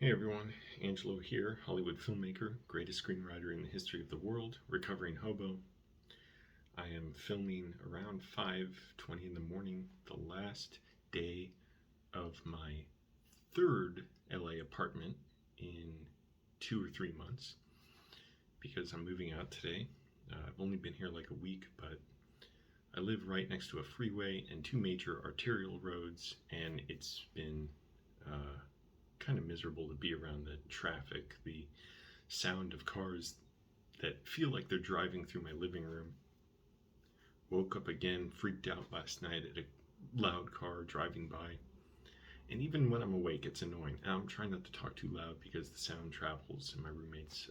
Hey everyone, Angelo here, Hollywood filmmaker, greatest screenwriter in the history of the world, recovering hobo. I am filming around 5:20 in the morning, the last day of my third LA apartment in 2 or 3 months because I'm moving out today. I've only been here like a week, but I live right next to a freeway and two major arterial roads, and it's been kind of miserable to be around the traffic, the sound of cars that feel like they're driving through my living room. Woke up again, freaked out last night at a loud car driving by. And even when I'm awake, it's annoying. And I'm trying not to talk too loud because the sound travels and my roommate's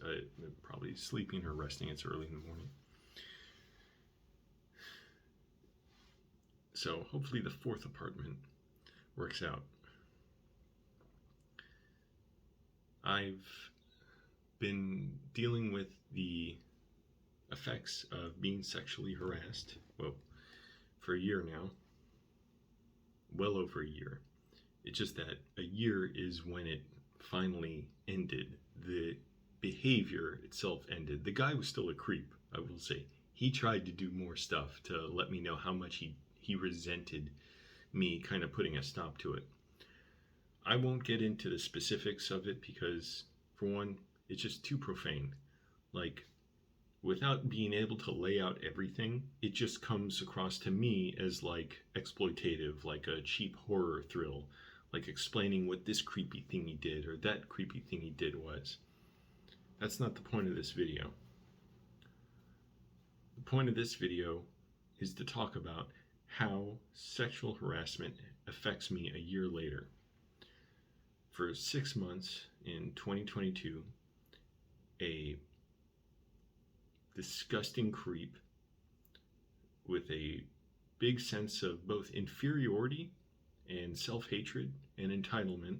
probably sleeping or resting. It's early in the morning. So hopefully the fourth apartment works out. I've been dealing with the effects of being sexually harassed, for a year now. Well over a year. It's just that a year is when it finally ended. The behavior itself ended. The guy was still a creep, I will say. He tried to do more stuff to let me know how much he resented me kind of putting a stop to it. I won't get into the specifics of it because, for one, it's just too profane. Like, without being able to lay out everything, it just comes across to me as like exploitative, like a cheap horror thrill, like explaining what this creepy thing he did or that creepy thing he did was. That's not the point of this video. The point of this video is to talk about how sexual harassment affects me a year later. For 6 months in 2022, a disgusting creep with a big sense of both inferiority and self-hatred and entitlement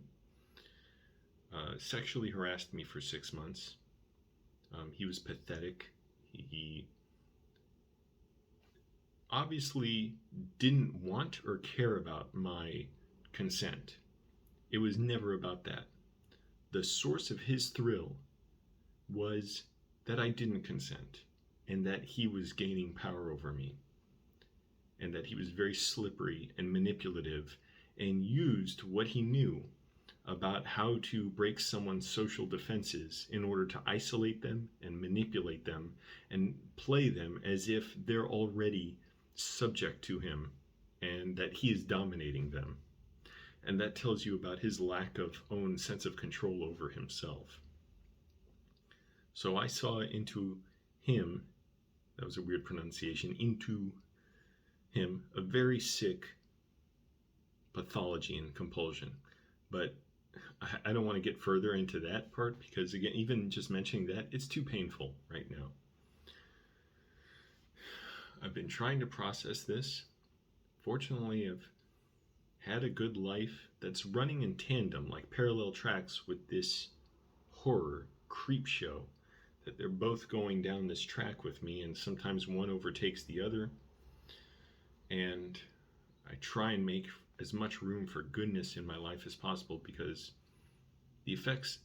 sexually harassed me for 6 months. He was pathetic. He obviously didn't want or care about my consent. It was never about that. The source of his thrill was that I didn't consent and that he was gaining power over me and that he was very slippery and manipulative and used what he knew about how to break someone's social defenses in order to isolate them and manipulate them and play them as if they're already subject to him and that he is dominating them. And that tells you about his lack of own sense of control over himself. So I saw into him, that was a weird pronunciation, into him a very sick pathology and compulsion. But I don't want to get further into that part because, again, even just mentioning that, it's too painful right now. I've been trying to process this. Fortunately, I've had a good life that's running in tandem, like parallel tracks with this horror creep show, that they're both going down this track with me, and sometimes one overtakes the other. And I try and make as much room for goodness in my life as possible because the effects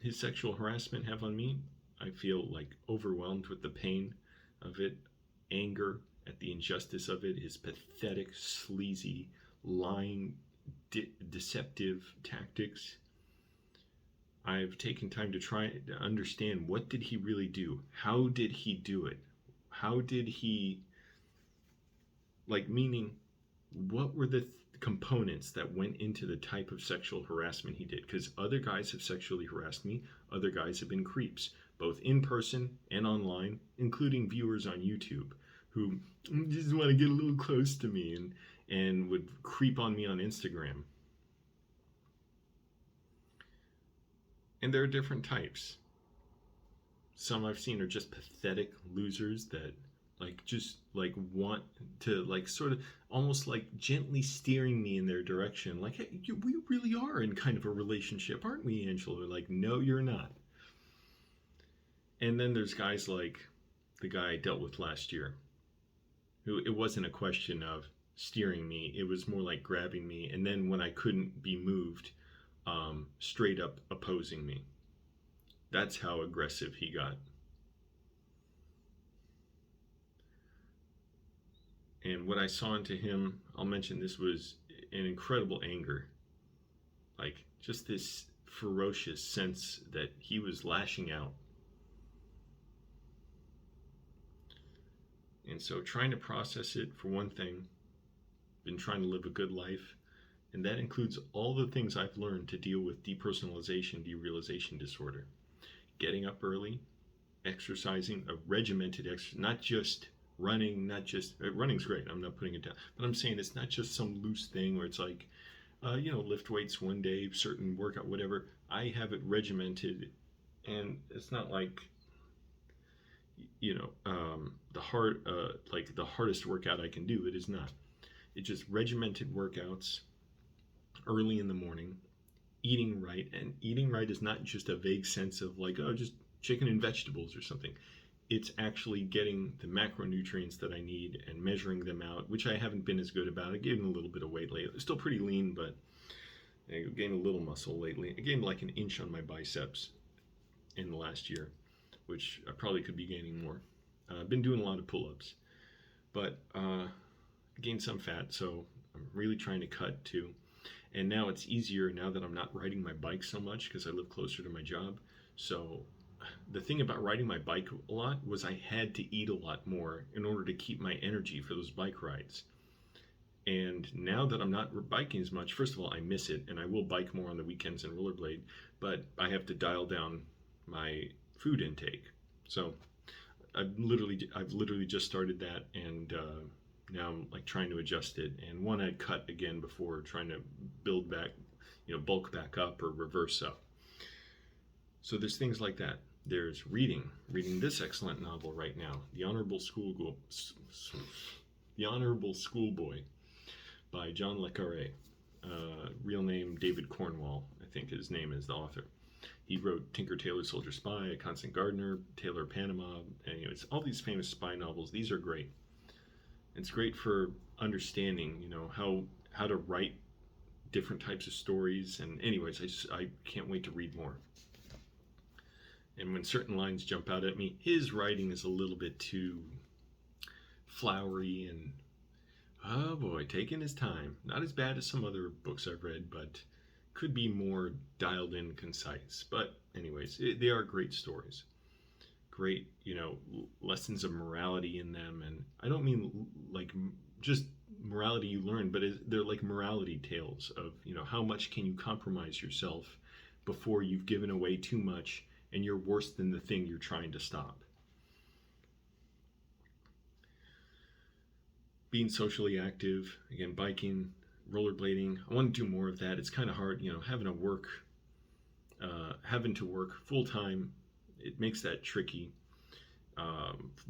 his sexual harassment have on me, I feel like overwhelmed with the pain of it, anger at the injustice of it, his pathetic, sleazy, lying, deceptive tactics. I've taken time to try to understand, what did he really do? How did he do it? How did he, meaning, what were the components that went into the type of sexual harassment he did? Because other guys have sexually harassed me. Other guys have been creeps, both in person and online, including viewers on YouTube who just want to get a little close to me and would creep on me on Instagram. And there are different types. Some I've seen are just pathetic losers that want to sort of almost like gently steering me in their direction. Like, hey, we really are in kind of a relationship, aren't we, Angela? Like, no, you're not. And then there's guys like the guy I dealt with last year, who it wasn't a question of steering me. It was more like grabbing me. And then when I couldn't be moved, straight up opposing me. That's how aggressive he got. And what I saw into him, I'll mention, this was an incredible anger. Like, just this ferocious sense that he was lashing out. And so trying to process it, for one thing, been trying to live a good life. And that includes all the things I've learned to deal with depersonalization, derealization disorder. Getting up early, exercising, a regimented exercise, not just running, running's great, I'm not putting it down, but I'm saying it's not just some loose thing where it's like, lift weights one day, certain workout, whatever. I have it regimented, and it's not like, the hardest workout I can do. It is not. It's just regimented workouts early in the morning, eating right. And eating right is not just a vague sense of like, oh, just chicken and vegetables or something. It's actually getting the macronutrients that I need and measuring them out, which I haven't been as good about. I gained a little bit of weight lately. I'm still pretty lean, but I gained a little muscle lately. I gained like an inch on my biceps in the last year, which I probably could be gaining more. I've been doing a lot of pull-ups, but I gained some fat, so I'm really trying to cut too. And now it's easier now that I'm not riding my bike so much because I live closer to my job. So the thing about riding my bike a lot was I had to eat a lot more in order to keep my energy for those bike rides. And now that I'm not biking as much, first of all, I miss it, and I will bike more on the weekends and rollerblade, but I have to dial down my food intake. So I've literally just started that, and now I'm like trying to adjust it. And one I'd cut again before, trying to build back, bulk back up or reverse up. So there's things like that. There's reading this excellent novel right now, The Honorable Schoolboy by John Le Carre. Real name David Cornwall, I think his name is, the author. He wrote Tinker, Tailor, Soldier, Spy, A Constant Gardener, Tailor of Panama, and it's all these famous spy novels. These are great. It's great for understanding, how to write different types of stories. And anyways, I can't wait to read more. And when certain lines jump out at me, his writing is a little bit too flowery and, oh boy, taking his time. Not as bad as some other books I've read, but could be more dialed in, concise. But anyways, they are great stories. Great, lessons of morality in them. And I don't mean like just morality you learn, but they're like morality tales of, how much can you compromise yourself before you've given away too much and you're worse than the thing you're trying to stop. Being socially active, again, biking, rollerblading. I want to do more of that. It's kind of hard, having to work full time. It makes that tricky.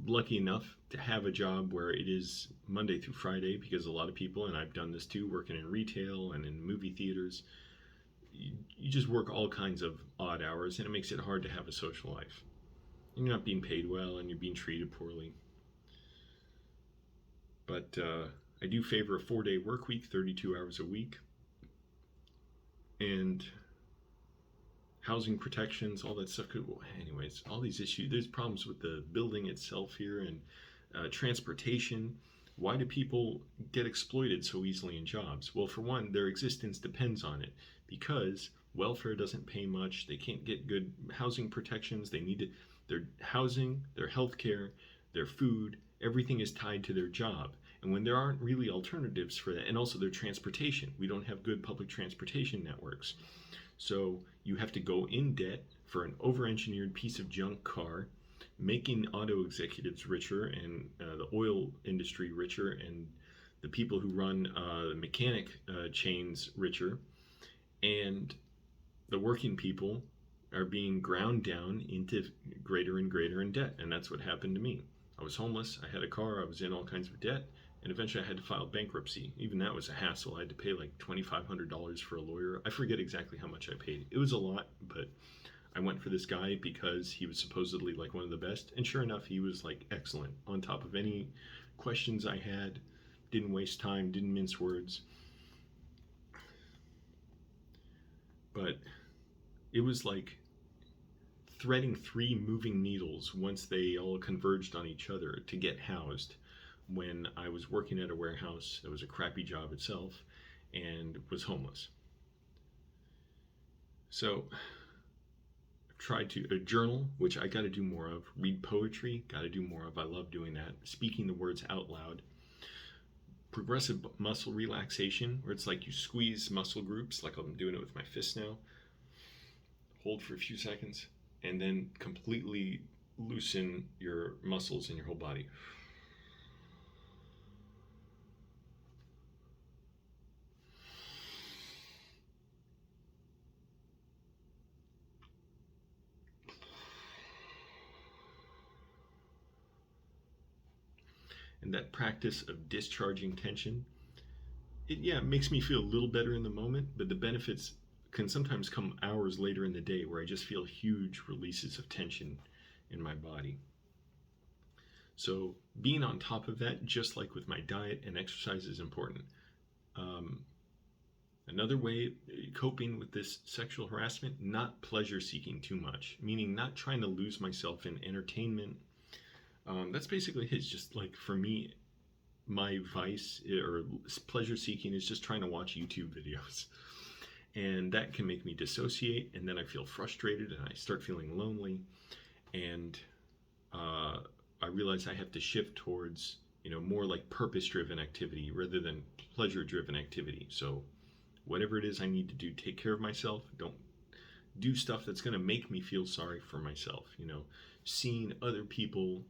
Lucky enough to have a job where it is Monday through Friday, because a lot of people, and I've done this too, working in retail and in movie theaters, you just work all kinds of odd hours, and it makes it hard to have a social life. And you're not being paid well, and you're being treated poorly. But I do favor a 4-day work week, 32 hours a week. And housing protections, all that stuff. Anyways, all these issues. There's problems with the building itself here, and transportation. Why do people get exploited so easily in jobs? Well, for one, their existence depends on it, because welfare doesn't pay much. They can't get good housing protections. They need their housing, their health care, their food, everything is tied to their job. And when there aren't really alternatives for that, and also their transportation, we don't have good public transportation networks. So you have to go in debt for an over-engineered piece of junk car, making auto executives richer and the oil industry richer, and the people who run the mechanic chains richer, and the working people are being ground down into greater and greater in debt. And that's what happened to me. I was homeless, I had a car, I was in all kinds of debt, and eventually I had to file bankruptcy. Even that was a hassle. I had to pay like $2,500 for a lawyer. I forget exactly how much I paid. It was a lot, but I went for this guy because he was supposedly like one of the best. And sure enough, he was like excellent. On top of any questions I had, didn't waste time, didn't mince words. but it was like threading three moving needles once they all converged on each other to get housed when I was working at a warehouse that was a crappy job itself and was homeless. So I've tried to journal, which I got to do more of, read poetry, got to do more of. I love doing that. Speaking the words out loud. Progressive muscle relaxation, where it's like you squeeze muscle groups, like I'm doing it with my fists now. Hold for a few seconds, and then completely loosen your muscles in your whole body. And that practice of discharging tension, it makes me feel a little better in the moment, but the benefits can sometimes come hours later in the day where I just feel huge releases of tension in my body. So being on top of that, just like with my diet and exercise, is important. Another way coping with this sexual harassment, not pleasure seeking too much, meaning not trying to lose myself in entertainment. That's basically it. Just like for me, my vice or pleasure seeking is just trying to watch YouTube videos. And that can make me dissociate, and then I feel frustrated and I start feeling lonely. And I realize I have to shift towards, more like purpose-driven activity rather than pleasure-driven activity. So whatever it is I need to do, take care of myself. Don't do stuff that's going to make me feel sorry for myself. Seeing other people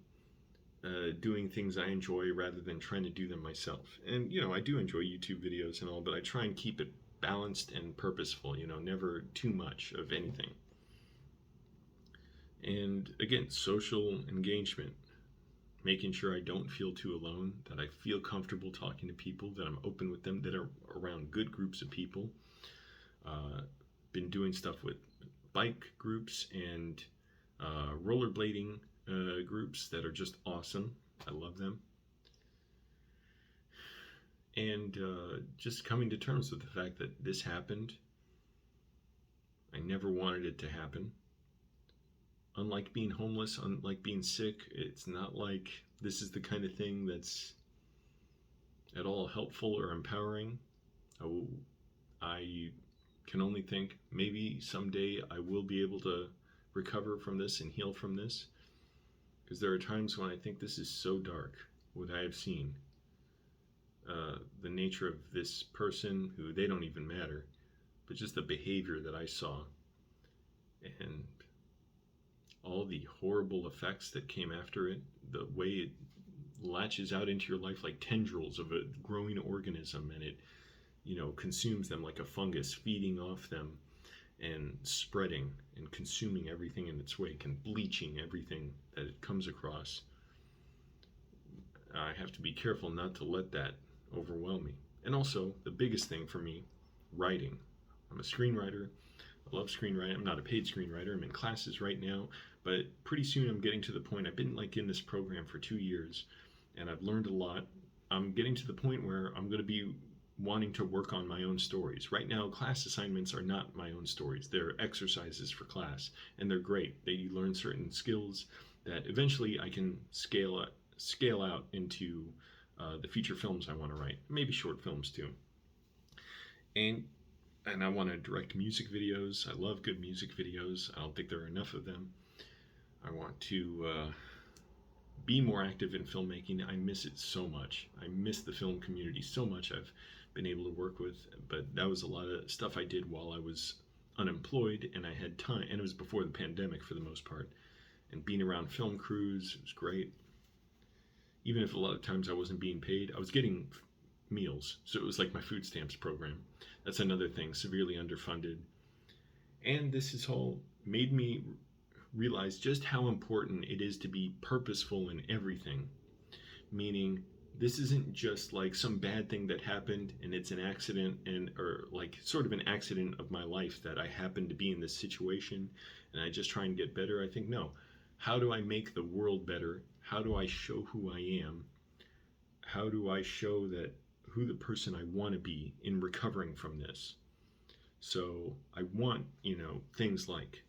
doing things I enjoy rather than trying to do them myself. And, I do enjoy YouTube videos and all, but I try and keep it balanced and purposeful, never too much of anything. And again, social engagement, making sure I don't feel too alone, that I feel comfortable talking to people, that I'm open with them, that are around good groups of people. Been doing stuff with bike groups and rollerblading groups that are just awesome. I love them. And just coming to terms with the fact that this happened. I never wanted it to happen. Unlike being homeless, unlike being sick, it's not like this is the kind of thing that's at all helpful or empowering. I can only think maybe someday I will be able to recover from this and heal from this. Because there are times when I think this is so dark, what I have seen. The nature of this person, who they don't even matter, but just the behavior that I saw. And all the horrible effects that came after it, the way it latches out into your life like tendrils of a growing organism, and it, consumes them like a fungus, feeding off them and spreading and consuming everything in its wake and bleaching everything that it comes across. I have to be careful not to let that overwhelm me. And also, the biggest thing for me, writing. I'm a screenwriter. I love screenwriting. I'm not a paid screenwriter. I'm in classes right now, but pretty soon I'm getting to the point. I've been in this program for 2 years, and I've learned a lot. I'm getting to the point where I'm going to be wanting to work on my own stories. Right now, class assignments are not my own stories. They're exercises for class, and they're great. You learn certain skills that eventually I can scale out into the feature films I want to write, maybe short films too. And I want to direct music videos. I love good music videos. I don't think there are enough of them. I want to be more active in filmmaking. I miss it so much. I miss the film community so much. I've been able to work with, but that was a lot of stuff I did while I was unemployed and I had time, and it was before the pandemic for the most part. And being around film crews, it was great. Even if a lot of times I wasn't being paid, I was getting meals. So it was like my food stamps program. That's another thing, severely underfunded. And this has all made me realize just how important it is to be purposeful in everything. Meaning, this isn't just like some bad thing that happened and it's an accident or like sort of an accident of my life that I happened to be in this situation and I just try and get better. I think, no, how do I make the world better? How do I show who I am? How do I show that who the person I want to be in recovering from this? So I want, things like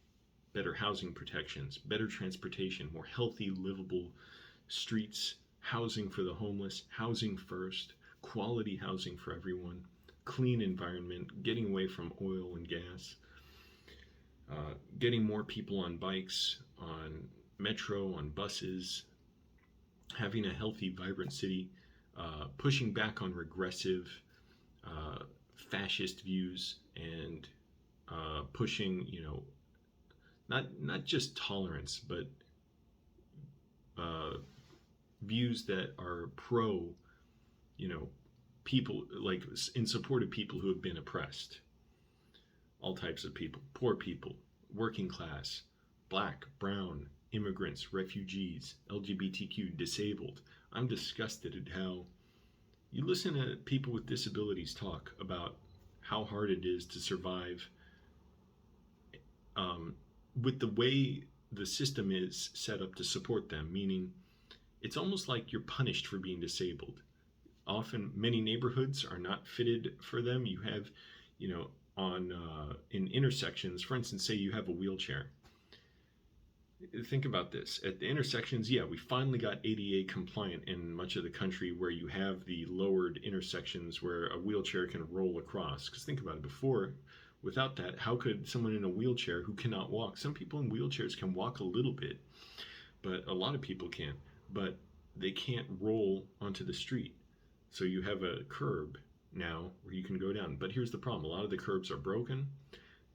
better housing protections, better transportation, more healthy, livable streets, housing for the homeless, housing first, quality housing for everyone, clean environment, getting away from oil and gas, getting more people on bikes, on metro, on buses, having a healthy, vibrant city, pushing back on regressive, uh, fascist views, and pushing, not just tolerance, but uh, views that are pro, you know, people, like in support of people who have been oppressed, all types of people, poor people, working class, black, brown, immigrants, refugees, LGBTQ, disabled. I'm disgusted at how you listen to people with disabilities talk about how hard it is to survive um, with the way the system is set up to support them, meaning it's almost like you're punished for being disabled. Often, many neighborhoods are not fitted for them. You have, on in intersections, for instance, say you have a wheelchair. Think about this. At the intersections, yeah, we finally got ADA compliant in much of the country where you have the lowered intersections where a wheelchair can roll across. Because think about it, before, without that, how could someone in a wheelchair who cannot walk? Some people in wheelchairs can walk a little bit, but a lot of people can't. But they can't roll onto the street. So you have a curb now where you can go down. But here's the problem. A lot of the curbs are broken.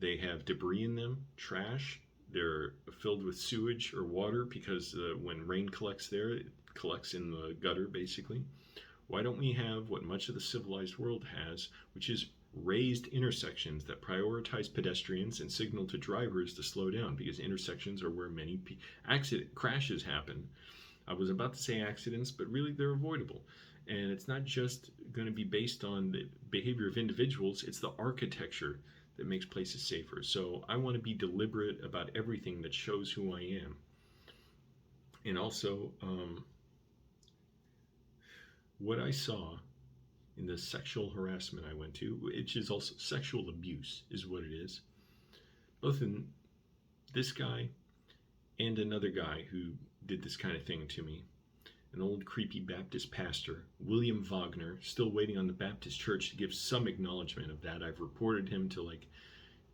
They have debris in them, trash. They're filled with sewage or water because when rain collects there, it collects in the gutter basically. Why don't we have what much of the civilized world has, which is raised intersections that prioritize pedestrians and signal to drivers to slow down, because intersections are where many accident crashes happen. I was about to say accidents, but really they're avoidable. And it's not just going to be based on the behavior of individuals, it's the architecture that makes places safer. So I want to be deliberate about everything that shows who I am. And also, what I saw in the sexual harassment I went to, which is also sexual abuse, is what it is. Both in this guy and another guy who did this kind of thing to me. An old creepy Baptist pastor, William Wagner, still waiting on the Baptist church to give some acknowledgement of that. I've reported him to like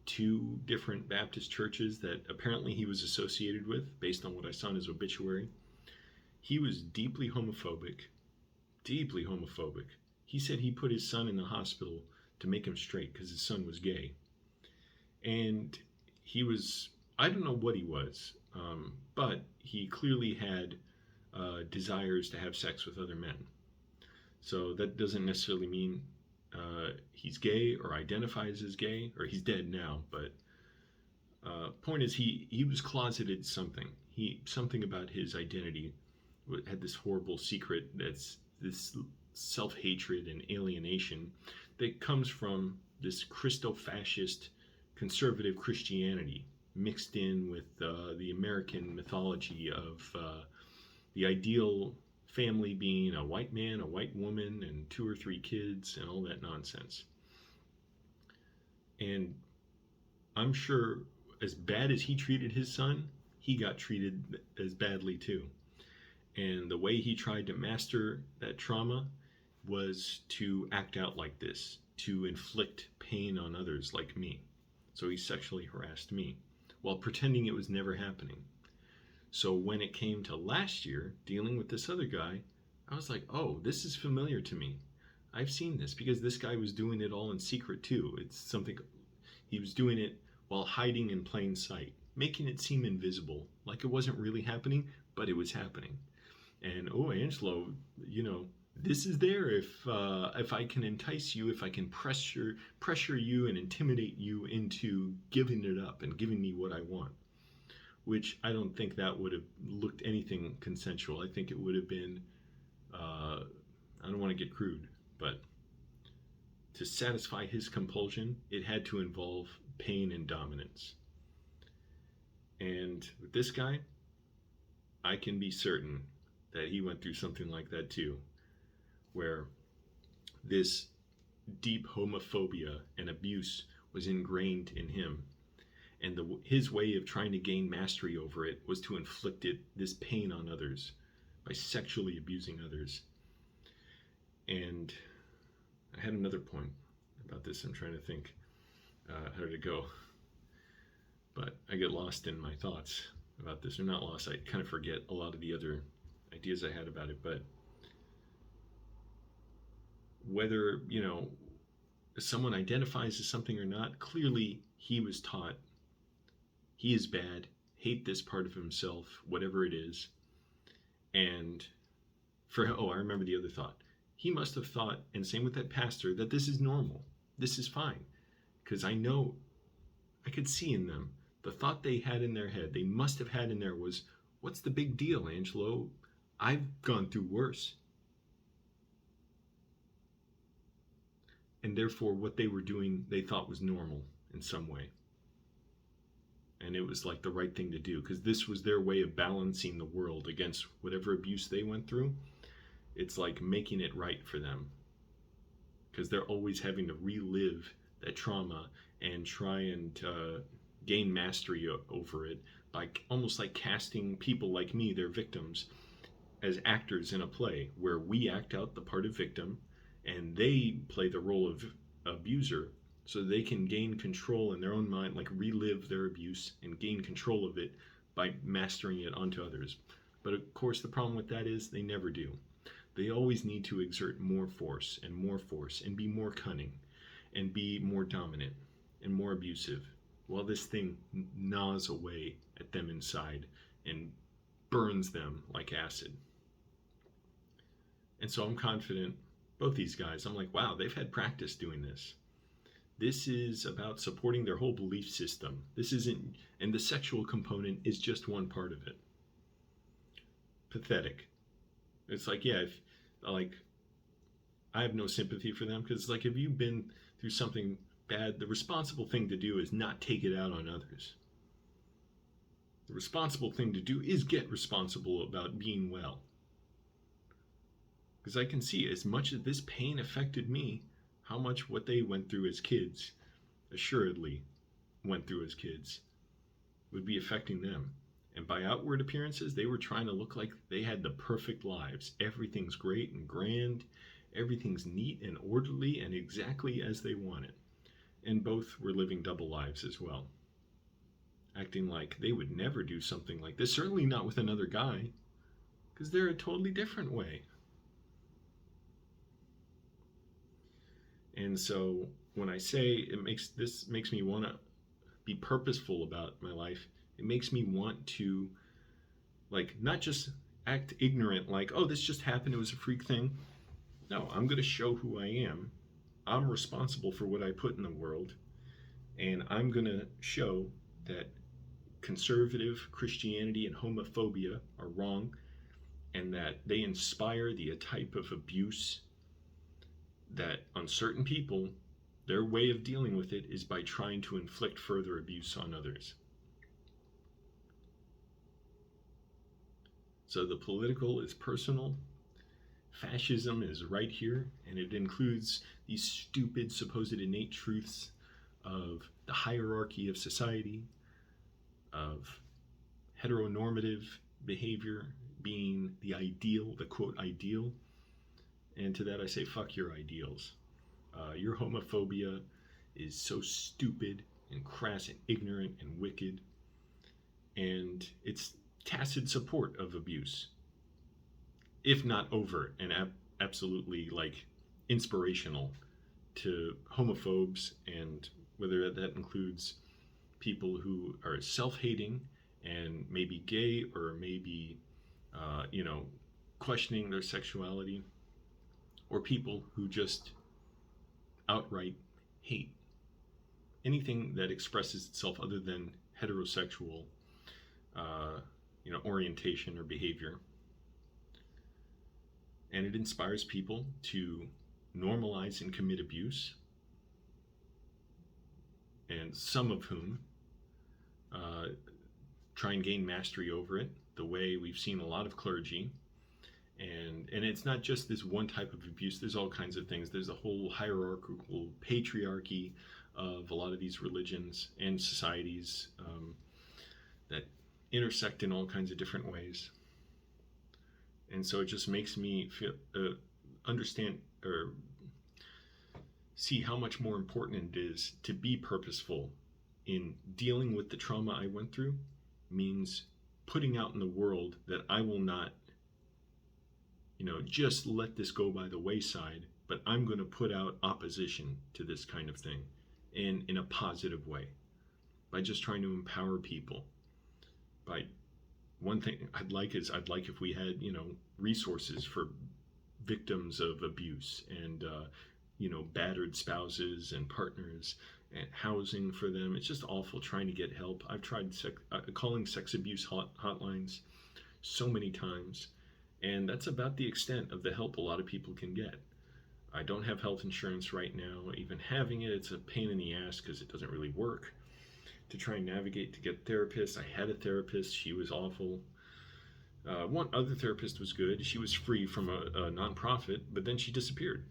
2 different Baptist churches that apparently he was associated with, based on what I saw in his obituary. He was deeply homophobic. Deeply homophobic. He said he put his son in the hospital to make him straight because his son was gay. And he was, I don't know what he was, but he clearly had desires to have sex with other men. So that doesn't necessarily mean he's gay or identifies as gay, or he's dead now, but point is he was closeted something. Something about his identity had this horrible secret that's this self-hatred and alienation that comes from this Christo-fascist conservative Christianity mixed in with the American mythology of the ideal family being a white man, a white woman, and 2 or 3 kids, and all that nonsense. And I'm sure as bad as he treated his son, he got treated as badly too. And the way he tried to master that trauma was to act out like this, to inflict pain on others like me. So he sexually harassed me while pretending it was never happening. So when it came to last year, dealing with this other guy, I was like, oh, this is familiar to me. I've seen this because this guy was doing it all in secret too. It's something, he was doing it while hiding in plain sight, making it seem invisible, like it wasn't really happening, but it was happening. And oh, Angelo, this is there if I can entice you, if I can pressure you and intimidate you into giving it up and giving me what I want. Which I don't think that would have looked anything consensual. I think it would have been, I don't want to get crude, but to satisfy his compulsion, it had to involve pain and dominance. And with this guy, I can be certain that he went through something like that too, where this deep homophobia and abuse was ingrained in him. And his way of trying to gain mastery over it was to inflict this pain on others by sexually abusing others. And I had another point about this. I'm trying to think how to go. But I get lost in my thoughts about this. Or not lost, I kind of forget a lot of the other ideas I had about it. But whether, someone identifies as something or not, clearly he was taught he is bad, hate this part of himself, whatever it is. And I remember the other thought. He must have thought, and same with that pastor, that this is normal. This is fine. Because I know, I could see in them, the thought they had in their head, they must have had in there was, what's the big deal, Angelo? I've gone through worse. And therefore, what they were doing, they thought was normal in some way. And it was like the right thing to do, because this was their way of balancing the world against whatever abuse they went through. It's like making it right for them, because they're always having to relive that trauma and try and gain mastery over it, like almost like casting people like me, their victims, as actors in a play where we act out the part of victim and they play the role of abuser, so they can gain control in their own mind, like relive their abuse and gain control of it by mastering it onto others. But of course, the problem with that is they never do. They always need to exert more force and be more cunning and be more dominant and more abusive, while this thing gnaws away at them inside and burns them like acid. And so I'm confident, both these guys, I'm like, wow, they've had practice doing this. This is about supporting their whole belief system. This isn't, and the sexual component is just one part of it. Pathetic. It's like, yeah, I have no sympathy for them, because like, if you've been through something bad, the responsible thing to do is not take it out on others. The responsible thing to do is get responsible about being well. Because I can see, as much as this pain affected me, how much what they went through as kids, assuredly went through as kids, would be affecting them. And by outward appearances, they were trying to look like they had the perfect lives. Everything's great and grand. Everything's neat and orderly and exactly as they want it. And both were living double lives as well, acting like they would never do something like this, certainly not with another guy, because they're a totally different way. And so when I say this makes me want to be purposeful about my life, it makes me want to, like, not just act ignorant, like, oh, this just happened, it was a freak thing. No, I'm going to show who I am. I'm responsible for what I put in the world, and I'm going to show that conservative Christianity and homophobia are wrong, and that they inspire the type of abuse that on certain people, their way of dealing with it is by trying to inflict further abuse on others. So the political is personal. Fascism is right here, and it includes these stupid supposed innate truths of the hierarchy of society, of heteronormative behavior being the ideal, the quote ideal. And to that I say, fuck your ideals. Your homophobia is so stupid and crass and ignorant and wicked, and it's tacit support of abuse, if not overt and absolutely like inspirational to homophobes, and whether that includes people who are self-hating and maybe gay or maybe questioning their sexuality, or people who just outright hate anything that expresses itself other than heterosexual orientation or behavior. And it inspires people to normalize and commit abuse, and some of whom try and gain mastery over it, the way we've seen a lot of clergy. And it's not just this one type of abuse. There's all kinds of things. There's a whole hierarchical patriarchy of a lot of these religions and societies that intersect in all kinds of different ways. And so it just makes me feel understand or see how much more important it is to be purposeful in dealing with the trauma I went through. Means putting out in the world that I will not, just let this go by the wayside, but I'm going to put out opposition to this kind of thing in a positive way by just trying to empower people. By one thing I'd like if we had, resources for victims of abuse and, battered spouses and partners, and housing for them. It's just awful trying to get help. I've tried calling sex abuse hotlines so many times, and that's about the extent of the help a lot of people can get. I don't have health insurance right now. Even having it, it's a pain in the ass because it doesn't really work. To try and navigate to get therapists. I had a therapist. She was awful. One other therapist was good. She was free from a nonprofit, but then she disappeared.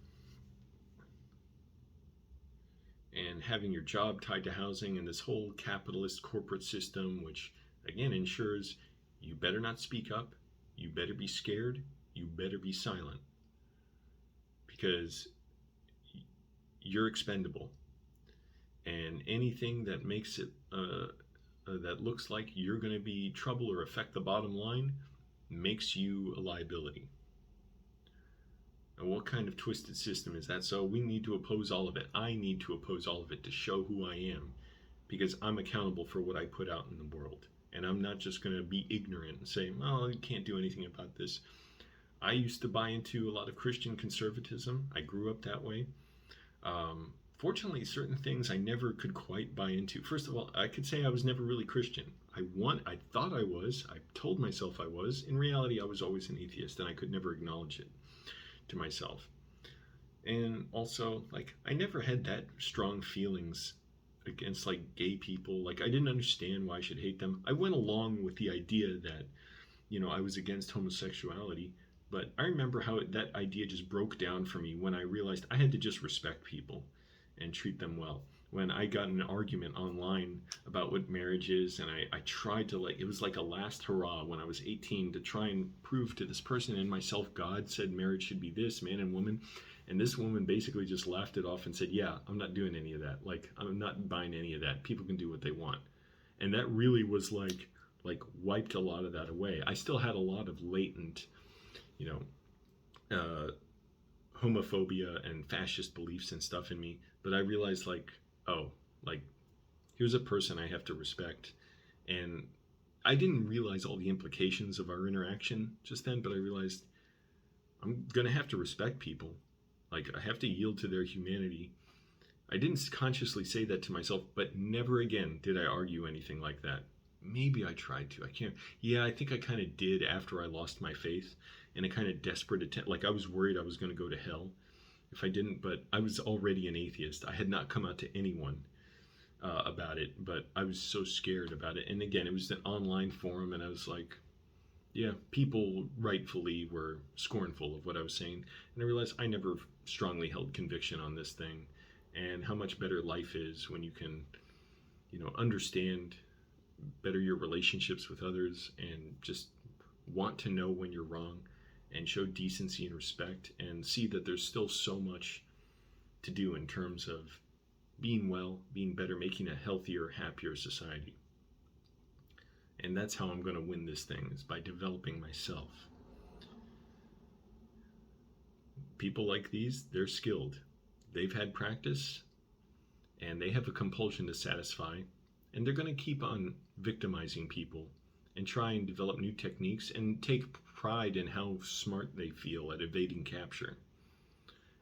And having your job tied to housing and this whole capitalist corporate system, which again ensures you better not speak up, you better be scared, you better be silent, because you're expendable. And anything that makes it that looks like you're going to be trouble or affect the bottom line makes you a liability. And what kind of twisted system is that? So we need to oppose all of it. I need to oppose all of it to show who I am, because I'm accountable for what I put out in the world. And I'm not just going to be ignorant and say, well, you can't do anything about this. I used to buy into a lot of Christian conservatism. I grew up that way. Fortunately, certain things I never could quite buy into. First of all, I could say I was never really Christian. I thought I was. I told myself I was. In reality, I was always an atheist, and I could never acknowledge it to myself. And also, I never had that strong feelings against gay people. I didn't understand why I should hate them. I went along with the idea that, I was against homosexuality, but I remember how that idea just broke down for me when I realized I had to just respect people and treat them well. When I got in an argument online about what marriage is, and I tried to it was like a last hurrah when I was 18 to try and prove to this person and myself God said marriage should be this, man and woman. And this woman basically just laughed it off and said, yeah, I'm not doing any of that. I'm not buying any of that. People can do what they want. And that really was wiped a lot of that away. I still had a lot of latent, homophobia and fascist beliefs and stuff in me. But I realized here's a person I have to respect. And I didn't realize all the implications of our interaction just then, but I realized I'm going to have to respect people. I have to yield to their humanity. I didn't consciously say that to myself, but never again did I argue anything like that. Maybe I tried to. I think I kind of did after I lost my faith in a kind of desperate attempt. I was worried I was going to go to hell if I didn't, but I was already an atheist. I had not come out to anyone about it, but I was so scared about it. And again, it was an online forum, and I was people rightfully were scornful of what I was saying. And I realized I never strongly held conviction on this thing, and how much better life is when you can, understand better your relationships with others and just want to know when you're wrong and show decency and respect and see that there's still so much to do in terms of being well, being better, making a healthier, happier society. And that's how I'm going to win this thing, is by developing myself. People like these, they're skilled. They've had practice, and they have a compulsion to satisfy, and they're going to keep on victimizing people and try and develop new techniques and take pride in how smart they feel at evading capture,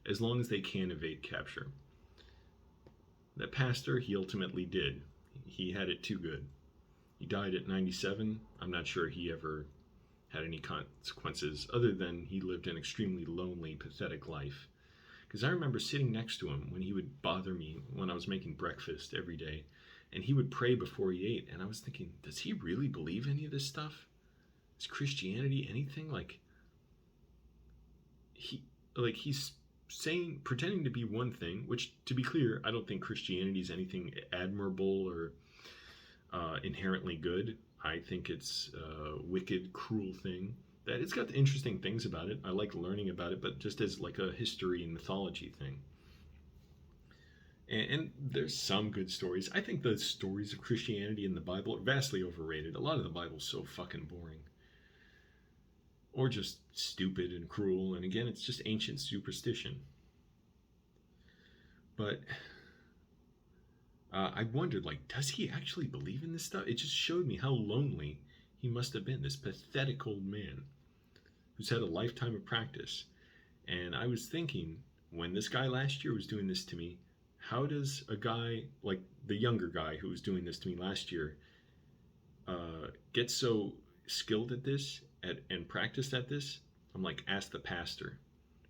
as long as they can evade capture. That pastor, he ultimately did. He had it too good. He died at 97. I'm not sure he ever had any consequences other than he lived an extremely lonely, pathetic life. Because I remember sitting next to him when he would bother me when I was making breakfast every day, and he would pray before he ate, and I was thinking, does he really believe any of this stuff? Is Christianity anything? He's pretending to be one thing, which, to be clear, I don't think Christianity is anything admirable or inherently good. I think it's a wicked, cruel thing. That it's got interesting things about it. I like learning about it, but just as like a history and mythology thing. And there's some good stories. I think the stories of Christianity in the Bible are vastly overrated. A lot of the Bible's so fucking boring. Or just stupid and cruel. And again, it's just ancient superstition. But I wondered, like, does he actually believe in this stuff? It just showed me how lonely he must have been. This pathetic old man who's had a lifetime of practice. And I was thinking, when this guy last year was doing this to me, how does a guy like the younger guy who was doing this to me last year get so skilled at this and practiced at this? I'm like, ask the pastor,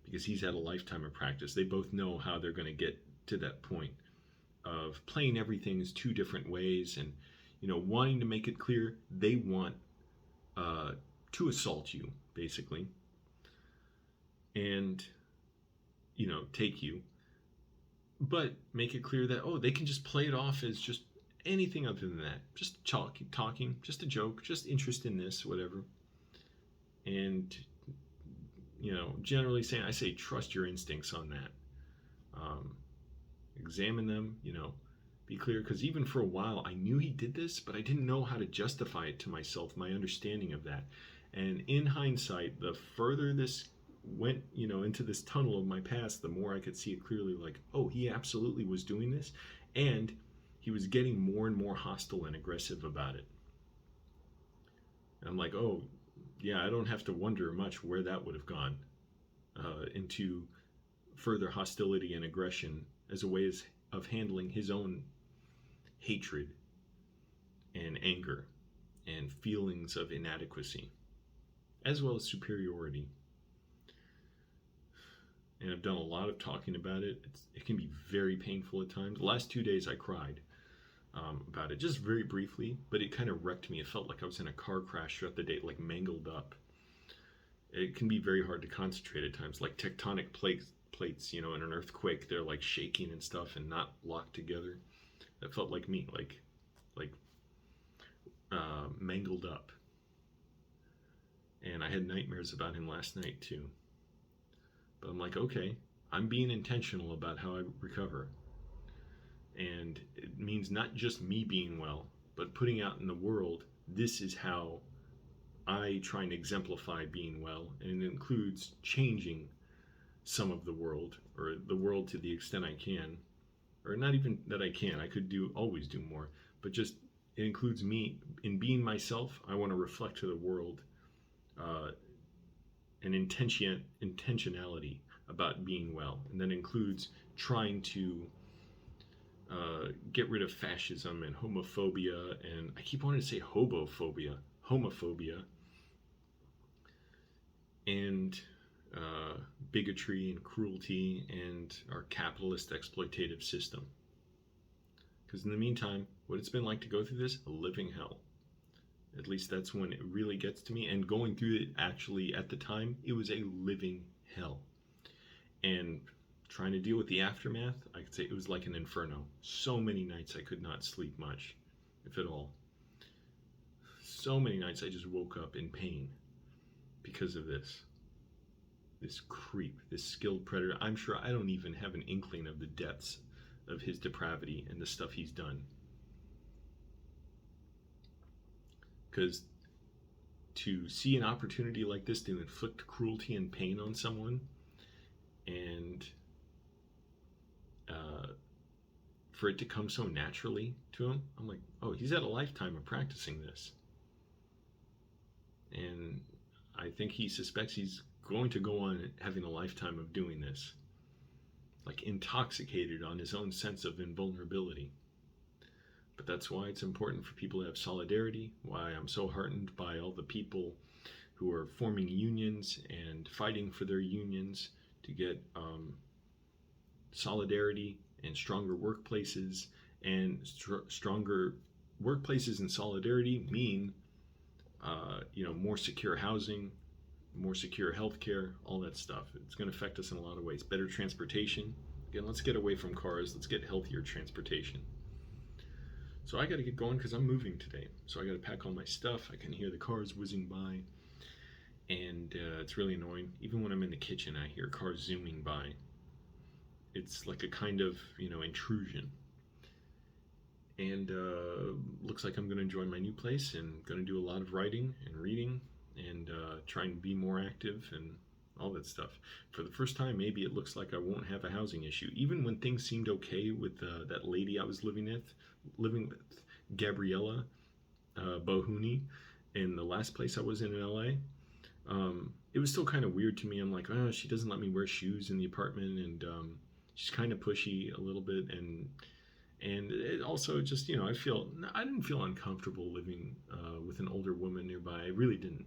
because he's had a lifetime of practice. They both know how they're going to get to that point of playing everything as two different ways, and wanting to make it clear they want to assault you, basically, and take you, but make it clear that they can just play it off as just anything other than that, just talking, just a joke, just interest in this, whatever. And generally saying, I say, trust your instincts on that. Examine them, be clear, because even for a while I knew he did this, but I didn't know how to justify it to myself, my understanding of that. And in hindsight, the further this went, into this tunnel of my past, the more I could see it clearly, like, he absolutely was doing this, and he was getting more and more hostile and aggressive about it. And I'm like, yeah, I don't have to wonder much where that would have gone into further hostility and aggression as a way of handling his own hatred and anger and feelings of inadequacy, as well as superiority. And I've done a lot of talking about it. It can be very painful at times. The last 2 days I cried about it, just very briefly, but it kind of wrecked me. It felt like I was in a car crash throughout the day, like mangled up. It can be very hard to concentrate at times, like tectonic plates, in an earthquake, they're like shaking and stuff and not locked together. That felt like me, like mangled up. And I had nightmares about him last night too. But I'm like, okay, I'm being intentional about how I recover. And it means not just me being well, but putting out in the world, this is how I try and exemplify being well. And it includes changing some of the world, or the world to the extent I can. Or not even that I can, I could always do more. But just, it includes me in being myself. I want to reflect to the world an intentionality about being well. And that includes trying to get rid of fascism and homophobia, and I keep wanting to say homophobia, and bigotry and cruelty and our capitalist exploitative system. Because in the meantime, what it's been like to go through this, a living hell. At least that's when it really gets to me. And going through it, actually, at the time, it was a living hell. And trying to deal with the aftermath, I could say it was like an inferno. So many nights I could not sleep much, if at all. So many nights I just woke up in pain because of this. This creep, this skilled predator. I'm sure I don't even have an inkling of the depths of his depravity and the stuff he's done. Because to see an opportunity like this to inflict cruelty and pain on someone, and for it to come so naturally to him, I'm like, he's had a lifetime of practicing this. And I think he suspects he's going to go on having a lifetime of doing this. Like intoxicated on his own sense of invulnerability. But that's why it's important for people to have solidarity, why I'm so heartened by all the people who are forming unions and fighting for their unions to get solidarity and stronger workplaces. And stronger workplaces and solidarity mean more secure housing, more secure healthcare, all that stuff. It's going to affect us in a lot of ways. Better transportation. Again, let's get away from cars. Let's get healthier transportation. So I got to get going because I'm moving today. So I got to pack all my stuff. I can hear the cars whizzing by, and it's really annoying. Even when I'm in the kitchen, I hear cars zooming by. It's like a kind of, intrusion. And looks like I'm going to enjoy my new place and going to do a lot of writing and reading and try and be more active and all that stuff. For the first time, maybe it looks like I won't have a housing issue. Even when things seemed okay with that lady I was living with, Gabriella Bohuni, in the last place I was in LA, it was still kind of weird to me. I'm like, oh, she doesn't let me wear shoes in the apartment, and she's kind of pushy a little bit, and it also just, I didn't feel uncomfortable living with an older woman nearby. I really didn't.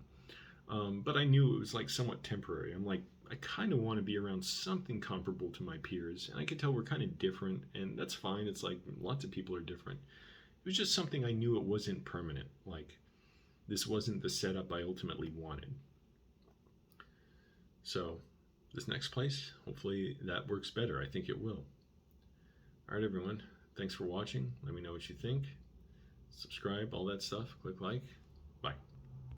But I knew it was like somewhat temporary. I'm like, I kind of want to be around something comparable to my peers, and I could tell we're kind of different, and that's fine. It's like lots of people are different. It was just something I knew it wasn't permanent. Like, this wasn't the setup I ultimately wanted. So this next place, hopefully that works better. I think it will. All right, everyone. Thanks for watching. Let me know what you think. Subscribe, all that stuff. Click like. Bye.